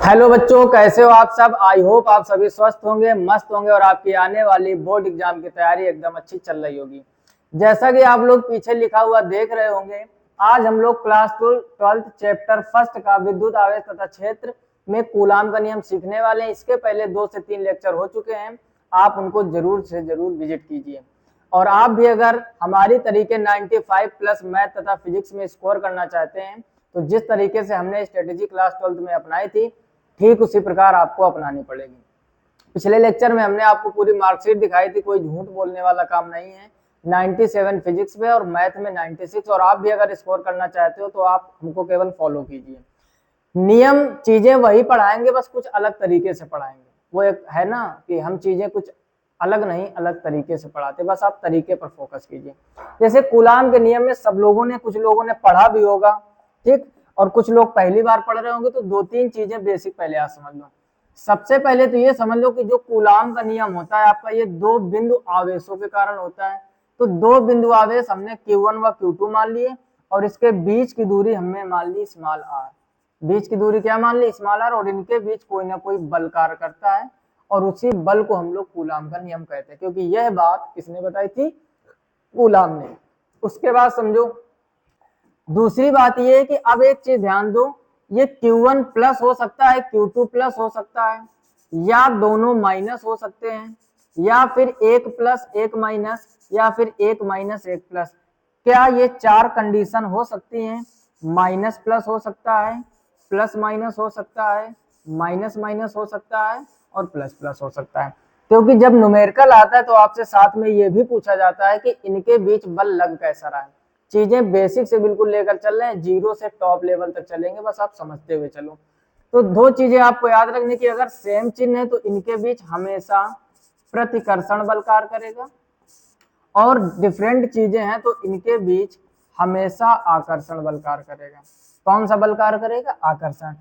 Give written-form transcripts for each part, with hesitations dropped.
Hello बच्चों, कैसे हो आप सब। आई होप आप सभी स्वस्थ होंगे, मस्त होंगे और आपकी आने वाली बोर्ड एग्जाम की तैयारी एकदम अच्छी चल रही होगी। जैसा कि आप लोग पीछे लिखा हुआ देख रहे होंगे, आज हम लोग क्लास 12 चैप्टर फर्स्ट का विद्युत आवेश तथा क्षेत्र में कूलाम का नियम सीखने वाले हैं। इसके पहले 2 से 3 लेक्चर हो चुके हैं, आप उनको जरूर से जरूर विजिट कीजिए। और आप भी अगर हमारी तरीके 95 प्लस मैथ तथा फिजिक्स में स्कोर करना चाहते हैं तो जिस तरीके से हमने स्ट्रेटेजी क्लास 12 में अपनाई थी, ठीक उसी प्रकार आपको अपनानी पड़ेगी। पिछले लेक्चर में हमने आपको पूरी मार्कशीट दिखाई थी, कोई झूठ बोलने वाला काम नहीं है। 97 फिजिक्स में और मैथ में 96। और आप भी अगर स्कोर करना चाहते हो तो आप हमको केवल फॉलो कीजिए। नियम चीजें वही पढ़ाएंगे, बस कुछ अलग तरीके से पढ़ाएंगे। वो एक है ना कि हम चीजें कुछ अलग नहीं, अलग तरीके से पढ़ाते, बस आप तरीके पर फोकस कीजिए। जैसे कूलाम के नियम में सब लोगों ने, कुछ लोगों ने पढ़ा भी होगा, ठीक, और कुछ लोग पहली बार पढ़ रहे होंगे, तो 2-3 चीजें बेसिक पहले आप समझ लो। सबसे पहले तो ये समझ लो कि जो कूलाम का नियम होता है आपका, ये 2 बिंदु आवेशों के कारण होता है। तो 2 बिंदु आवेश हमने Q1 व Q2 मान लिए और इसके बीच की दूरी हमने मान ली स्मॉल r। बीच की दूरी क्या मान ली? Small r। और इनके बीच कोई ना कोई बल कार्य करता है और उसी बल को हम लोग कूलाम का नियम कहते हैं, क्योंकि यह बात किसने बताई थी? कूलाम ने। उसके बाद समझो दूसरी बात यह है कि अब एक चीज ध्यान दो, ये Q1 प्लस हो सकता है, Q2 प्लस हो सकता है, या दोनों माइनस हो सकते हैं, या फिर 1 प्लस 1 माइनस, या फिर 1 माइनस 1 प्लस। क्या ये 4 कंडीशन हो सकती हैं? माइनस प्लस हो सकता है, प्लस माइनस हो सकता है, माइनस माइनस हो सकता है और प्लस प्लस हो सकता है। क्योंकि जब न्यूमेरिकल आता है तो आपसे साथ में ये भी पूछा जाता है कि इनके बीच बल लग कैसा रहा है। चीजें बेसिक से बिल्कुल लेकर चल रहे हैं, 0 से टॉप लेवल तक चलेंगे, बस आप समझते हुए चलो। तो 2 चीजें आपको याद रखने की, अगर सेम चिन्ह है तो इनके बीच हमेशा प्रतिकर्षण बल कार्य करेगा, और डिफरेंट चीजें हैं तो इनके बीच हमेशा आकर्षण बल कार्य करेगा। कौन सा बल कार्य करेगा? आकर्षण।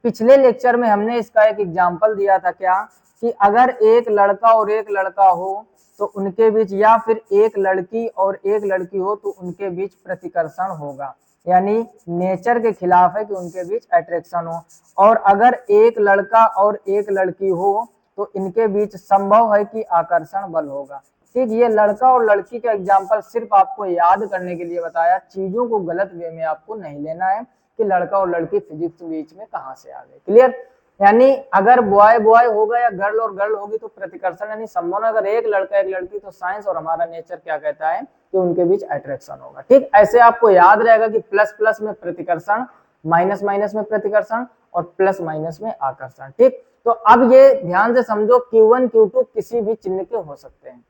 पिछले लेक्चर में हमने इसका एक एग्जाम्पल दिया था, क्या कि अगर एक लड़का और एक लड़का हो तो उनके बीच, या फिर एक लड़की और एक लड़की हो तो उनके बीच प्रतिकर्षण होगा, यानी नेचर के खिलाफ है कि उनके बीच अट्रैक्शन हो। और अगर एक लड़का और एक लड़की हो तो इनके बीच संभव है कि आकर्षण बल होगा। ठीक, ये लड़का और लड़की का एग्जाम्पल सिर्फ आपको याद करने के लिए बताया, चीजों को गलत वे में आपको नहीं लेना है कि लड़का और लड़की फिजिक्स बीच में कहां से आ गए। क्लियर? यानी अगर बॉय बॉय होगा या गर्ल और गर्ल होगी तो प्रतिकर्षण यानी संबंध, अगर एक लड़का एक लड़की तो साइंस और हमारा नेचर क्या कहता है कि उनके बीच अट्रैक्शन होगा। ठीक, ऐसे आपको याद रहेगा कि प्लस प्लस में प्रतिकर्षण, माइनस माइनस में प्रतिकर्षण और प्लस माइनस में आकर्षण। ठीक, तो अब ये ध्यान से समझो, Q1 Q2 किसी भी चिन्ह के हो सकते हैं।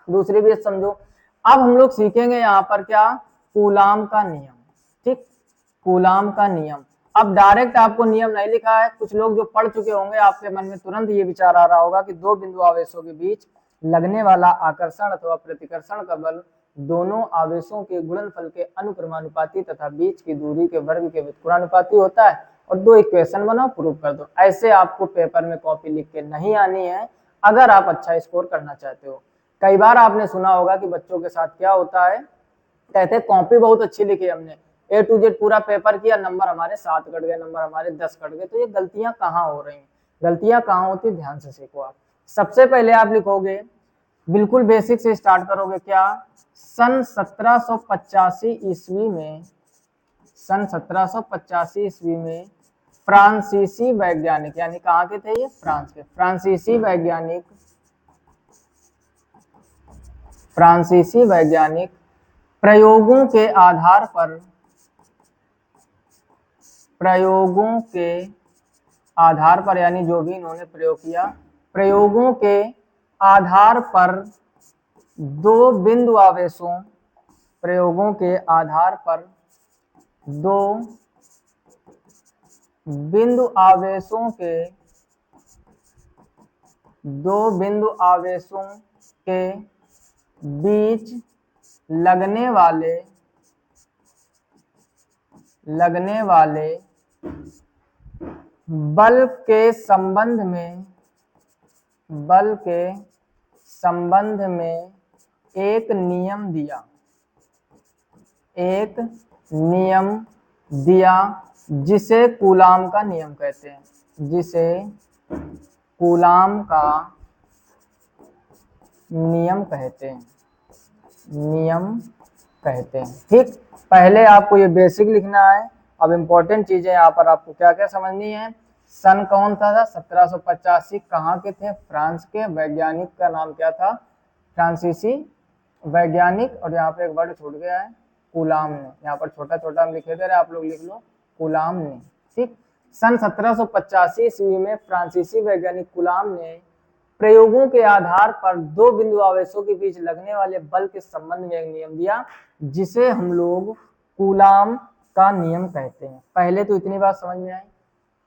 दूसरी भी समझो, अब हम लोग सीखेंगे यहाँ पर क्या? कूलाम का नियम। ठीक, कूलाम का नियम। अब डायरेक्ट आपको नियम नहीं लिखा है, कुछ लोग जो पढ़ चुके होंगे आपके मन में तुरंत ये विचार आ रहा होगा कि 2 बिंदु आवेशों के बीच लगने वाला आकर्षण अथवा प्रतिकर्षण का बल दोनों आवेशों के गुणनफल के अनुक्रमानुपाती तथा बीच की दूरी के वर्ग के व्युत्क्रमानुपाती होता है। और 2 इक्वेशन बनाओ, प्रूव कर दो। ऐसे आपको पेपर में कॉपी लिख के नहीं आनी है अगर आप अच्छा स्कोर करना चाहते हो। कई बार आपने सुना होगा कि बच्चों के साथ क्या होता है, कहते हैं कॉपी बहुत अच्छी लिखी हमने, A to Z पूरा पेपर किया, नंबर हमारे 7 कट गए, नंबर हमारे 10 कट गए। तो ये गलतियां कहाँ हो रही हैं? गलतियां कहाँ होती, ध्यान से सीखो आप। सबसे पहले आप लिखोगे, बिल्कुल बेसिक से स्टार्ट करोगे, क्या? सन 1785 ईस्वी में, सन 1785 ईस्वी में फ्रांसीसी वैज्ञानिक, यानी कहाँ के थे ये? फ्रांस के। फ्रांसीसी वैज्ञानिक प्रयोगों के आधार पर, प्रयोगों के आधार पर, यानी जो भी इन्होंने प्रयोग किया, प्रयोगों के आधार पर 2 बिंदु आवेशों, प्रयोगों के आधार पर 2 बिंदु आवेशों के, 2 बिंदु आवेशों के बीच लगने वाले बल के संबंध में एक नियम दिया, जिसे कूलाम का नियम कहते हैं, जिसे कूलाम का नियम कहते हैं, नियम कहते हैं। ठीक, पहले आपको ये बेसिक लिखना है। अब इंपॉर्टेंट चीजें यहाँ पर आपको क्या क्या समझनी है। सन कौन सा था, 1785, कहाँ के थे, फ्रांस के। वैज्ञानिक का नाम क्या था, फ्रांसीसी वैज्ञानिक। और यहाँ पे एक वर्ड छूट गया है, कूलाम ने। यहाँ पर छोटा छोटा हम लिखे दे रहे, आप लोग लिख लो, कूलाम ने। ठीक, सन 1785 ईस्वी में फ्रांसीसी वैज्ञानिक कूलाम ने प्रयोगों के आधार पर दो बिंदु आवेशों के बीच लगने वाले बल के संबंध में एक नियम दिया, जिसे हम लोग कूलाम का नियम कहते हैं। पहले तो इतनी बात समझ में आई,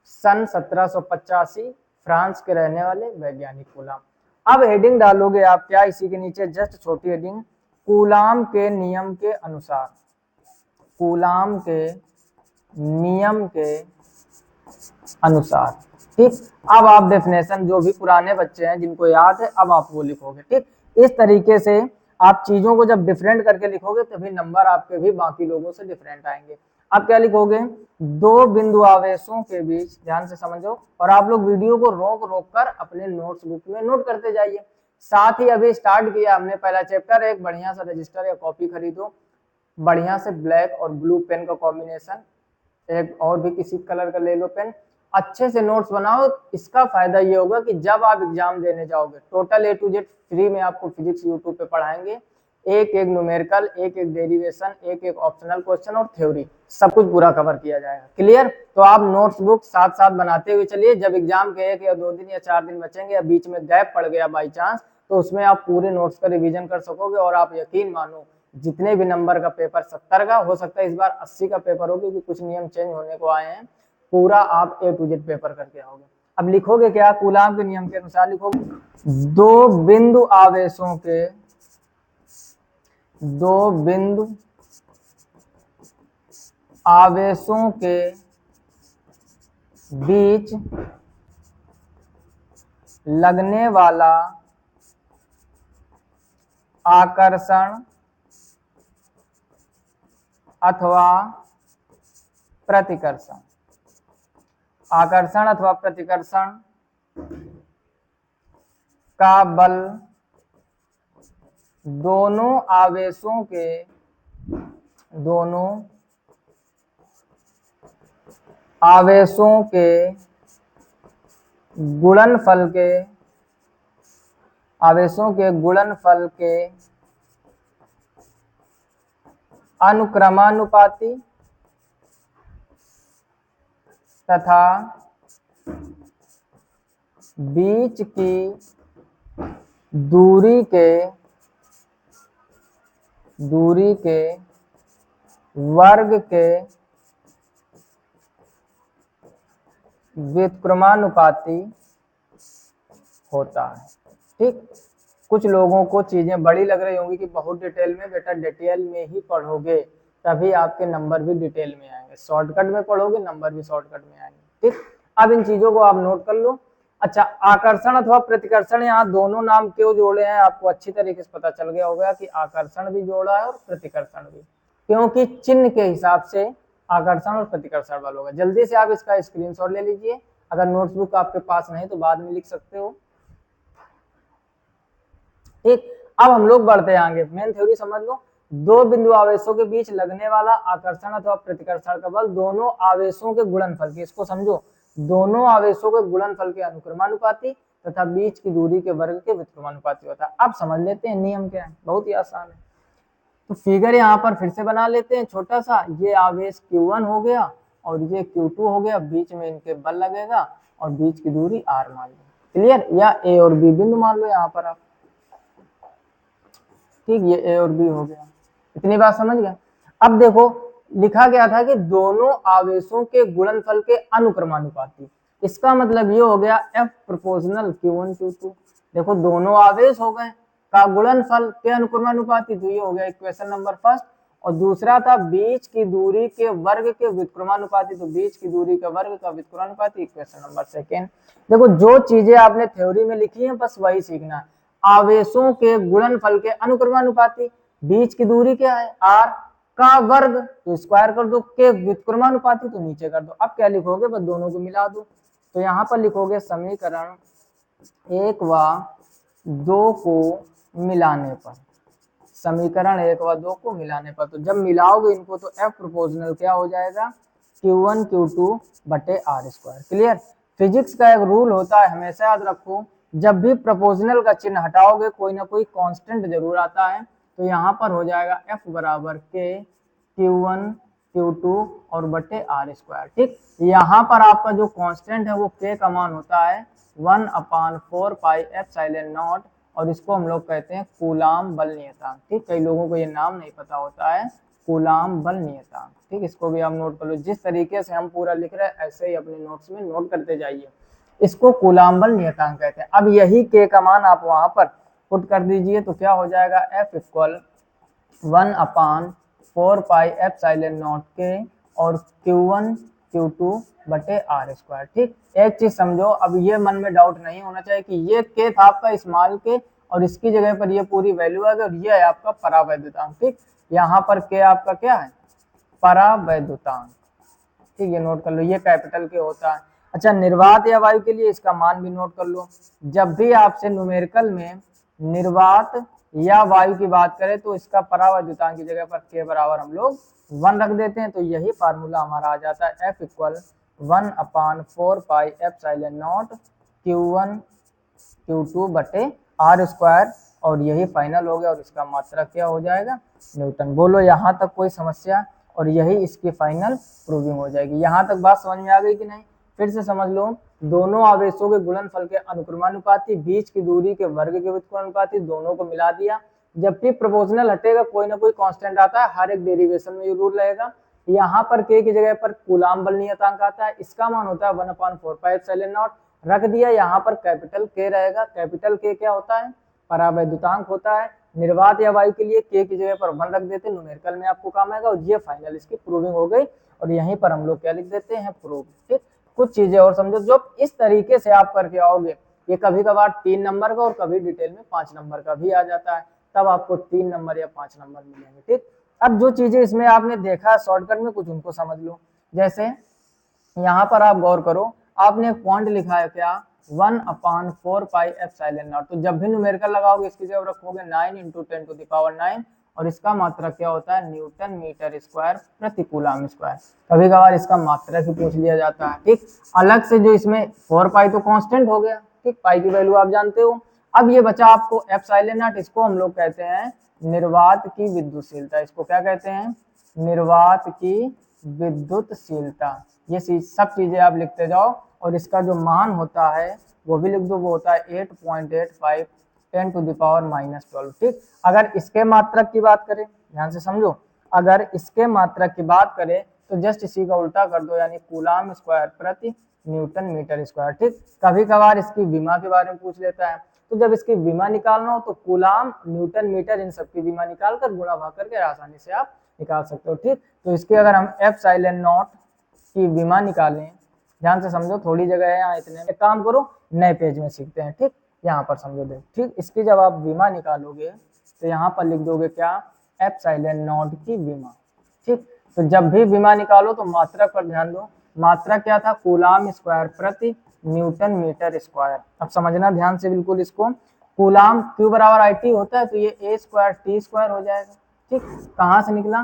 सन 1785, फ्रांस के रहने वाले वैज्ञानिक कूलाम। अब हेडिंग डालोगे आप क्या, इसी के नीचे जस्ट छोटी हेडिंग, कूलाम के नियम के अनुसार। कूलाम के नियम के अनुसार। ठीक, अब आप डेफिनेशन, जो भी पुराने बच्चे हैं जिनको याद है, अब आप वो लिखोगे। ठीक, इस तरीके से आप चीजों को जब डिफरेंट करके लिखोगे तभी नंबर आपके भी बाकी लोगों से डिफरेंट आएंगे। आप क्या लिखोगे, दो बिंदु आवेशों के बीच, ध्यान से समझो, और आप लोग वीडियो को रोक रोक कर अपने नोट्स बुक में नोट करते जाइए। साथ ही अभी स्टार्ट किया हमने पहला चैप्टर, एक बढ़िया सा रजिस्टर या कॉपी खरीदो, बढ़िया से ब्लैक और ब्लू पेन का कॉम्बिनेशन, एक और भी किसी कलर का ले लो पेन, अच्छे से नोट्स बनाओ। इसका फायदा ये होगा कि जब आप एग्जाम देने जाओगे, total A to Z free में आपको फिजिक्स यूट्यूब पे पढ़ाएंगे, एक एक न्यूमेरिकल, एक एक डेरिवेशन, एक एक ऑप्शनल क्वेश्चन और थ्योरी, सब कुछ पूरा कवर किया जाएगा। क्लियर, तो आप नोट्स बुक साथ साथ बनाते हुए चलिए। जब एग्जाम के 1 या 2 दिन या 4 दिन बचेंगे या बीच में गैप पड़ गया बाई चांस, तो उसमें आप पूरे नोट्स का रिवीजन कर सकोगे। और आप यकीन मानो, जितने भी नंबर का पेपर 70 का हो सकता है, इस बार 80 का पेपर हो, क्योंकि कुछ नियम चेंज होने को आए हैं। पूरा आप A to Z पेपर करके आओगे। अब लिखोगे क्या, कूलाम के नियम के अनुसार लिखोगे, दो बिंदु आवेशों के, दो बिंदु आवेशों के बीच लगने वाला आकर्षण अथवा प्रतिकर्षण, आकर्षण अथवा प्रतिकर्षण का बल दोनों आवेशों के, दोनों आवेशों के गुणनफल के, आवेशों के गुणनफल के अनुक्रमानुपाती तथा बीच की दूरी के वर्ग के व्युत्क्रमानुपाती होता है। ठीक, कुछ लोगों को चीजें बड़ी लग रही होंगी कि बहुत डिटेल में, बेटा डिटेल में ही पढ़ोगे तभी आपके नंबर भी डिटेल में आएंगे। शॉर्टकट में पढ़ोगे, नंबर भी शॉर्टकट में आएंगे। ठीक, अब इन चीजों को आप नोट कर लो। अच्छा, आकर्षण अथवा प्रतिकर्षण, यहाँ दोनों नाम क्यों जोड़े हैं आपको अच्छी तरीके से पता चल गया होगा कि आकर्षण भी जोड़ा है और प्रतिकर्षण भी, क्योंकि चिन्ह के हिसाब से आकर्षण और प्रतिकर्षण बल होगा। जल्दी से आप इसका स्क्रीनशॉट ले लीजिए, अगर नोटबुक आपके पास नहीं तो बाद में लिख सकते हो। ठीक, अब हम लोग बढ़ते आगे, मेन थ्योरी समझ लो। दो बिंदु आवेशों के बीच लगने वाला आकर्षण अथवा प्रतिकर्षण का बल दोनों आवेशों के गुणनफल के, इसको समझो, दोनों आवेशों के गुणनफल के अनुक्रमानुपाती तथा बीच की दूरी के वर्ग के व्युत्क्रमानुपाती होता है। अब समझ लेते हैं नियम क्या है, बहुत ही आसान है। तो फिगर यहाँ पर फिर से बना लेते हैं छोटा सा, ये आवेश Q1 हो गया और ये Q2 हो गया, बीच में इनके बल लगेगा और बीच की दूरी R मान लो। क्लियर, या A और B बिंदु मान लो यहाँ पर आप। ठीक, ये A और B हो गया, इतनी बात समझ गया। अब देखो लिखा गया था कि दोनों आवेशों के गुणनफल के अनुक्रमानुपाती, इसका मतलब ये हो गया F प्रोपोर्शनल Q1 Q2। देखो दोनों आवेश हो गए का गुणनफल के अनुक्रमानुपाती, तो ये हो गया इक्वेशन नंबर फर्स्ट। और दूसरा था बीच की दूरी के वर्ग के व्युत्क्रमानुपाती, तो बीच की दूरी के वर्ग का व्युत्क्रमानुपाती, इक्वेशन नंबर सेकेंड। देखो जो चीजें आपने थ्योरी में लिखी है बस वही सीखना है। आवेशों के गुणनफल के अनुक्रमानुपाती, बीच की दूरी क्या है R, का वर्ग तो स्क्वायर कर दो, के व्युत्क्रमानुपाती तो नीचे कर दो। अब क्या लिखोगे, बस दोनों को मिला दो। तो यहाँ पर लिखोगे समीकरण 1 व 2 को मिलाने पर, समीकरण 1 व 2 को मिलाने पर, तो जब मिलाओगे इनको तो F प्रोपोर्शनल क्या हो जाएगा, Q1 Q2 बटे R स्क्वायर। क्लियर। फिजिक्स का एक रूल होता है, हमेशा याद रखो, जब भी प्रोपोर्शनल का चिन्ह हटाओगे कोई ना कोई कांस्टेंट जरूर आता है। तो यहाँ पर हो जाएगा F बराबर के Q1 Q2 और बटे R स्क्वायर। ठीक, यहाँ पर आपका जो कांस्टेंट है वो K का मान होता है 1/4 पाई एप्सिलॉन नॉट, और इसको हम लोग कहते हैं कूलाम बल नियतांक। ठीक, कई लोगों को ये नाम नहीं पता होता है, कूलाम बल नियतांक। ठीक, इसको भी आप नोट कर लो, जिस तरीके से हम पूरा लिख रहे हैं ऐसे ही अपने नोट्स में नोट करते जाइए। इसको कूलाम बल नियतांक कहते हैं। अब यही के का मान आप वहां पर पुट कर दीजिए तो क्या हो जाएगा, F equal 1/4 pi epsilon not के और Q1 Q2 बटे R स्क्वायर। ठीक, एक चीज समझो, अब ये मन में डाउट नहीं होना चाहिए कि ये के था आपका स्मॉल के और इसकी जगह पर ये पूरी वैल्यू है और ये है आपका परावैद्युतांक। ठीक, यहाँ पर के आपका क्या है, परावैद्युतांक। ठीक, ये नोट कर लो, ये कैपिटल के होता है। अच्छा, निर्वात या वायु के लिए इसका मान भी नोट कर लो। जब भी आपसे न्यूमेरिकल में निर्वात या वायु की बात करें तो इसका परावैद्युतांक की जगह पर के बराबर हम लोग 1 रख देते हैं। तो यही फार्मूला हमारा आ जाता है, F equal 1/4 pi epsilon not Q1 Q2 बटे R स्क्वायर, और यही फाइनल हो गया और इसका मात्रक क्या हो जाएगा, न्यूटन। बोलो यहाँ तक कोई समस्या, और यही इसकी फाइनल प्रूविंग हो जाएगी। यहाँ तक बात समझ में आ गई कि नहीं, फिर से समझ लो, दोनों आवेशों के गुणनफल के अनुक्रमानुपाती, बीच की दूरी के वर्ग के व्युत्क्रमानुपाती, दोनों को मिला दिया। जब भी प्रोपोर्शनल हटेगा कोई ना कोई कांस्टेंट आता है, हर एक डेरिवेशन में ये रूल रहेगा। यहाँ पर के की जगह पर कूलाम बल नियतांक आता है, इसका मान होता है 1/4 पाई एप्सिलॉन नॉट, रख दिया। यहाँ पर कैपिटल के रहेगा, कैपिटल के क्या होता है, परावैद्युतांक होता है। निर्वात या वायु के लिए के की जगह पर 1 रख देते, न्यूमेरिकल में आपको काम आएगा, और ये फाइनल इसकी प्रूविंग हो गई। और यहीं पर हम लोग क्या लिख देते हैं, प्रूव। ठीक, कुछ चीजें और समझो, जो इस तरीके से आप करके आओगे, ये कभी कभार 3 नंबर का और कभी डिटेल में 5 नंबर का भी आ जाता है, तब आपको 3 नंबर या 5 नंबर मिलेंगे। ठीक, अब जो चीजें इसमें आपने देखा शॉर्टकट में, कुछ उनको समझ लो। जैसे यहाँ पर आप गौर करो, आपने एक पॉइंट लिखा है क्या, 1/4 पाई एप्सिलॉन नॉट। तो जब भी न्यूमेरिकल लगाओगे इसकी जगह रखोगे 9 × 10⁹, और इसका मात्रक क्या होता है, न्यूटन मीटर स्क्वायर प्रति कूलम स्क्वायर। कभी कभार इसका मात्रक ही पूछ लिया जाता है। ठीक, अलग से जो इसमें 4 पाई तो कांस्टेंट हो गया। ठीक, पाई की वैल्यू आप जानते हो। अब ये बचा आपको एप्सिलॉन नॉट, इसको हम लोग कहते हैं निर्वात की विद्युतशीलता। इसको क्या कहते हैं, निर्वात की विद्युतशीलता। ये सब चीजें आप लिखते जाओ, और इसका जो मान होता है वो भी लिख दो, वो होता है 8.85 10⁻12। ठीक, अगर इसके मात्रक की बात करें, ध्यान से समझो, अगर इसके मात्रक की बात करें तो जस्ट इसी का उल्टा कर दो, यानी कूलम स्क्वायर प्रति न्यूटन मीटर स्क्वायर। ठीक, कभी कभार इसकी विमा के बारे में पूछ लेता है, तो जब इसकी विमा निकालना हो तो कूलम न्यूटन मीटर इन सब की विमा निकाल कर गुणा भाग करके आसानी से आप निकाल सकते हो। ठीक, तो इसके अगर हम एप्सिलॉन नॉट की विमा निकालें, ध्यान से समझो, थोड़ी जगह है यहाँ, इतने में काम करो, नए पेज में सीखते हैं। ठीक, यहाँ पर समझो दे। ठीक, इसकी जब आप विमा निकालोगे तो यहाँ पर लिख दोगे क्या, एप्सिलॉन नॉट की विमा। ठीक, तो जब भी विमा निकालो तो मात्रक पर ध्यान दो, मात्रक क्या था, कूलम स्क्वायर प्रति न्यूटन मीटर स्क्वायर। अब समझना ध्यान से बिल्कुल इसको, कूलम Q बराबर IT होता है तो ये A स्क्वायर T स्क्वायर हो जाएगा। ठीक, कहाँ से निकला,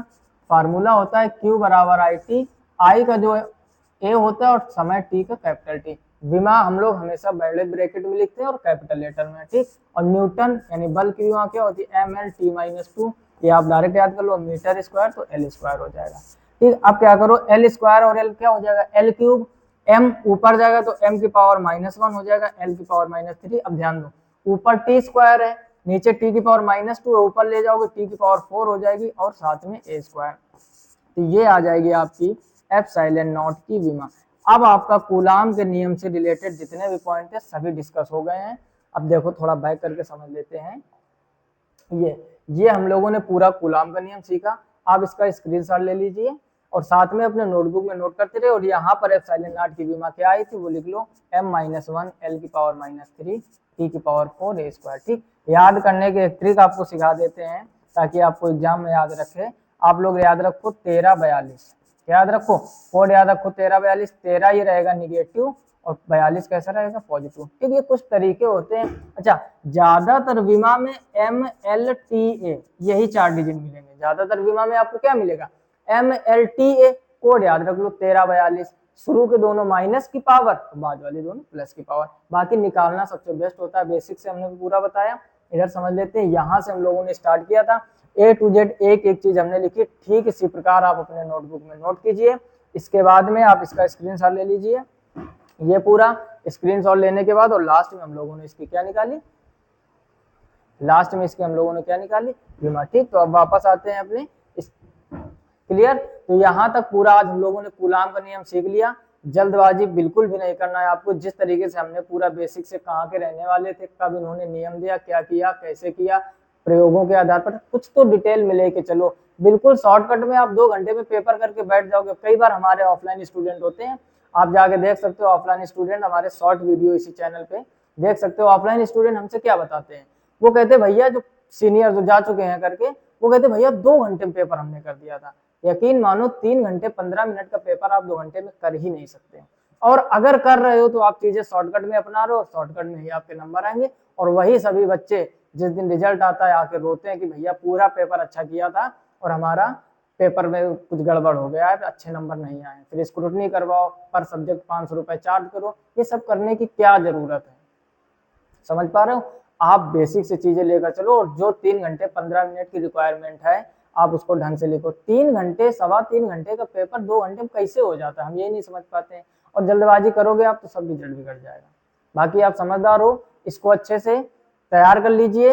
फार्मूला होता है Q बराबर IT, I का जो A होता है और समय T का कैपिटल T। विमा हम लोग हमेशा बड़े ब्रैकेट में लिखते हैं और कैपिटल लेटर में। ठीक, और न्यूटन यानी बल की विमा क्या होती है, ML/T-2, ये आप डायरेक्ट याद कर लो, मीटर स्क्वायर तो L स्क्वायर हो जाएगा। ठीक, अब क्या करो, L स्क्वायर और L क्या हो जाएगा, L क्यूब, M ऊपर जाएगा तो M की पावर -1 हो जाएगा, L की पावर -3। अब ध्यान दो, ऊपर T स्क्वायर है, नीचे T की पावर -2 है, ऊपर ले जाओगे T की पावर 4 हो जाएगी, और साथ में A स्क्वायर। तो ये आ जाएगी आपकी एप्सिलॉन नॉट की विमा। अब आपका कूलम के नियम से रिलेटेड जितने भी पॉइंट है सभी डिस्कस हो गए हैं। अब देखो थोड़ा बैक करके समझ लेते हैं। ये हम लोगों ने पूरा कूलम का नियम सीखा। आप इसका स्क्रीनशॉट ले लीजिए और साथ में अपने नोटबुक में नोट करते रहे। और यहाँ पर एप्सिलॉन नॉट की विमा क्या आई थी वो लिख लो, M-1 L की पावर -3 T की पावर 4 A स्क्वायर। ठीक, याद करने के एक ट्रिक आपको सिखा देते हैं ताकि आपको एग्जाम में याद रखे। आप लोग याद रखो 1342, याद रखो कोड याद रखो 1342, 13 ही रहेगा निगेटिव और 42 कैसा रहेगा पॉजिटिव। ठीक, ये कुछ तरीके होते हैं। अच्छा, ज्यादातर बीमा में MLTA यही 4 डिजिट मिलेंगे। ज्यादातर बीमा में आपको क्या मिलेगा, MLTA। कोड याद रख लो 1342, शुरू के दोनों माइनस की पावर, तो बाद वाले दोनों प्लस की पावर। बाकी निकालना सबसे बेस्ट होता है, बेसिक से हमने पूरा बताया। इधर समझ लेते हैं, यहाँ से हम लोगों ने स्टार्ट किया था A to Z एक एक चीज हमने लिखी। ठीक इसी प्रकार आप अपने नोटबुक में नोट कीजिए। इसके बाद में आप इसका स्क्रीनशॉट ले लीजिए, ये पूरा स्क्रीनशॉट लेने के बाद और लास्ट में हम लोगों ने इसकी क्या निकाली, लास्ट में इसकी हम लोगों ने क्या निकाली, बीमा। ठीक, तो अब वापस आते हैं अपने क्लियर। तो यहाँ तक पूरा आज हम लोगों ने कूलाम का नियम सीख लिया। जल्दबाजी बिल्कुल भी नहीं करना है आपको। जिस तरीके से हमने पूरा बेसिक से कहाँ के रहने वाले थे, कब इन्होंने नियम दिया, क्या किया, कैसे किया, प्रयोगों के आधार पर कुछ तो डिटेल में लेके चलो। बिल्कुल शॉर्टकट में आप 2 घंटे में पेपर करके बैठ जाओगे। कई बार हमारे ऑफलाइन स्टूडेंट होते हैं, आप जाके देख सकते हो ऑफलाइन स्टूडेंट, हमारे शॉर्ट वीडियो इसी चैनल पे देख सकते हो। ऑफलाइन स्टूडेंट हमसे क्या बताते हैं, वो कहते भैया जो सीनियर जो जा चुके हैं करके, वो कहते भैया 2 घंटे में पेपर हमने कर दिया था। यकीन मानो 3 घंटे 15 मिनट का पेपर आप 2 घंटे में कर ही नहीं सकते। और अगर कर रहे हो तो आप चीजें शॉर्टकट में अपना रहे हो, शॉर्टकट में ही आपके नंबर आएंगे। और वही सभी बच्चे जिस दिन रिजल्ट आता है आके रोते हैं कि भैया पूरा पेपर अच्छा किया था और हमारा पेपर में कुछ गड़बड़ हो गया है, अच्छे नंबर नहीं आए। फिर स्क्रूटनी करवाओ, पर सब्जेक्ट 500 रुपए चार्ज करो। ये सब करने की क्या जरूरत है, समझ पा रहे हो। आप बेसिक से चीजें लेकर चलो और जो 3 घंटे 15 मिनट की रिक्वायरमेंट है आप उसको ढंग से लिखो। 3 घंटे 3.25 घंटे का पेपर 2 घंटे में कैसे हो जाता है, हम ये नहीं समझ पाते हैं। और जल्दबाजी करोगे आप तो सब रिजल्ट बिगड़ जाएगा। बाकी आप समझदार हो, इसको अच्छे से तैयार कर लीजिए।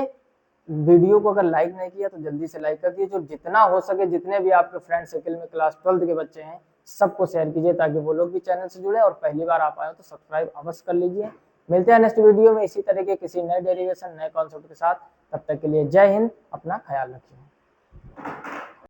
वीडियो को अगर लाइक नहीं किया तो जल्दी से लाइक कर दीजिए। जो जितना हो सके, जितने भी आपके फ्रेंड सर्किल में क्लास 12 के बच्चे हैं, सबको शेयर कीजिए ताकि वो लोग भी चैनल से जुड़े। और पहली बार आप आए हो तो सब्सक्राइब अवश्य कर लीजिए। मिलते हैं नेक्स्ट वीडियो में इसी तरह के किसी नए डेरिवेशन, नए कॉन्सेप्ट के साथ। तब तक के लिए जय हिंद, अपना ख्याल रखिए।